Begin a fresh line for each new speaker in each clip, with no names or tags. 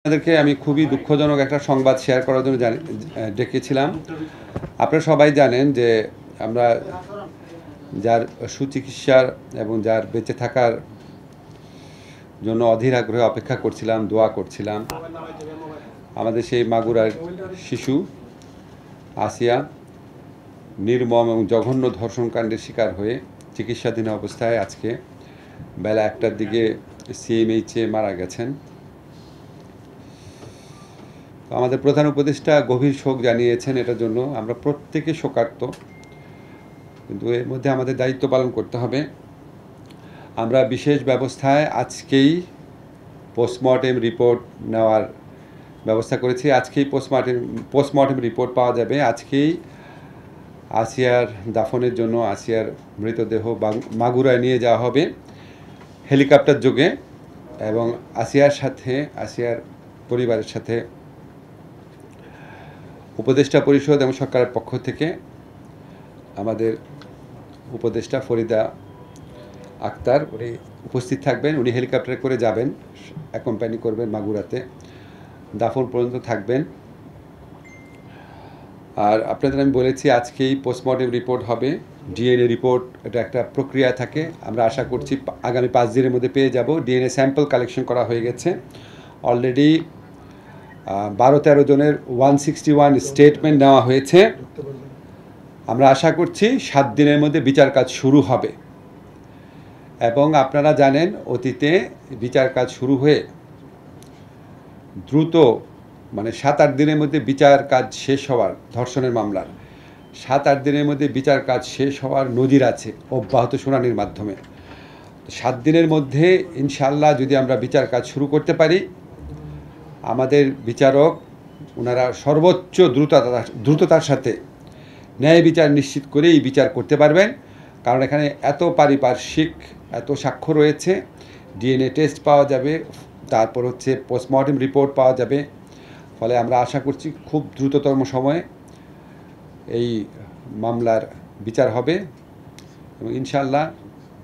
আপনাদেরকে আমি খুবই দুঃখজনক একটা সংবাদ শেয়ার করার জন্য ডেকেছিলাম। আপনারা সবাই জানেন যে আমরা যার সুচিকিৎসার এবং যার বেঁচে থাকার জন্য অধীর আগ্রহে অপেক্ষা করছিলাম, দোয়া করছিলাম। আমাদের সেই মাগুরার শিশু আসিয়া নির্মম এবং জঘন্য ধর্ষণকাণ্ডের শিকার হয়ে চিকিৎসাধীন অবস্থায় আজকে বেলা 1টার দিকে সিএমএইচে মারা গেছেন। আমাদের প্রধান উপদেষ্টা গভীর শোক জানিয়েছেন, এটার জন্য আমরা প্রত্যেকে শোকার্ত, কিন্তু এর মধ্যে আমাদের দায়িত্ব পালন করতে হবে। আমরা বিশেষ ব্যবস্থায় আজকেই পোস্টমর্টেম রিপোর্ট নেওয়ার ব্যবস্থা করেছি। আজকেই পোস্টমর্টেম রিপোর্ট পাওয়া যাবে। আজকেই আসিয়ার দাফনের জন্য আসিয়ার মৃতদেহ মাগুরায় নিয়ে যাওয়া হবে হেলিকপ্টার যোগে, এবং আসিয়ার পরিবারের সাথে উপদেষ্টা পরিষদ এবং সরকারের পক্ষ থেকে আমাদের উপদেষ্টা ফরিদা আক্তার উনি উপস্থিত থাকবেন। উনি হেলিকপ্টারে করে যাবেন, অ্যাকম্পানি করবেন মাগুরাতে, দাফন পর্যন্ত থাকবেন। আর আপনাদের আমি বলেছি আজকেই পোস্টমর্টেম রিপোর্ট হবে, ডিএনএ রিপোর্ট, এটা একটা প্রক্রিয়া থাকে। আমরা আশা করছি আগামী 5 দিনের মধ্যে পেয়ে যাব। ডিএনএ স্যাম্পল কালেকশন করা হয়ে গেছে অলরেডি। 12-13 জনের 161 স্টেটমেন্ট নেওয়া হয়েছে। আমরা আশা করছি 7 দিনের মধ্যে বিচার কাজ শুরু হবে। এবং আপনারা জানেন অতীতে বিচার কাজ শুরু হয়ে দ্রুত 7-8 দিনের মধ্যে বিচার কাজ শেষ হওয়ার, ধর্ষণের মামলার 7-8 দিনের মধ্যে বিচার কাজ শেষ হওয়ার নজির আছে অব্যাহত শুনানির মাধ্যমে। 7 দিনের মধ্যে ইনশাআল্লাহ যদি আমরা বিচার কাজ শুরু করতে পারি, আমাদের বিচারক ওনারা সর্বোচ্চ দ্রুততার সাথে ন্যায় বিচার নিশ্চিত করেই বিচার করতে পারবেন। কারণ এখানে এত পারিপার্শ্বিক, এত সাক্ষ্য রয়েছে, ডিএনএ টেস্ট পাওয়া যাবে, তারপর পোস্টমর্টেম রিপোর্ট পাওয়া যাবে। ফলে আমরা আশা করছি খুব দ্রুততম সময়ে এই মামলার বিচার হবে এবং ইনশাআল্লাহ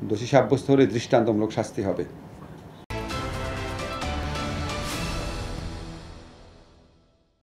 দোষী সাব্যস্ত হলে দৃষ্টান্তমূলক শাস্তি হবে।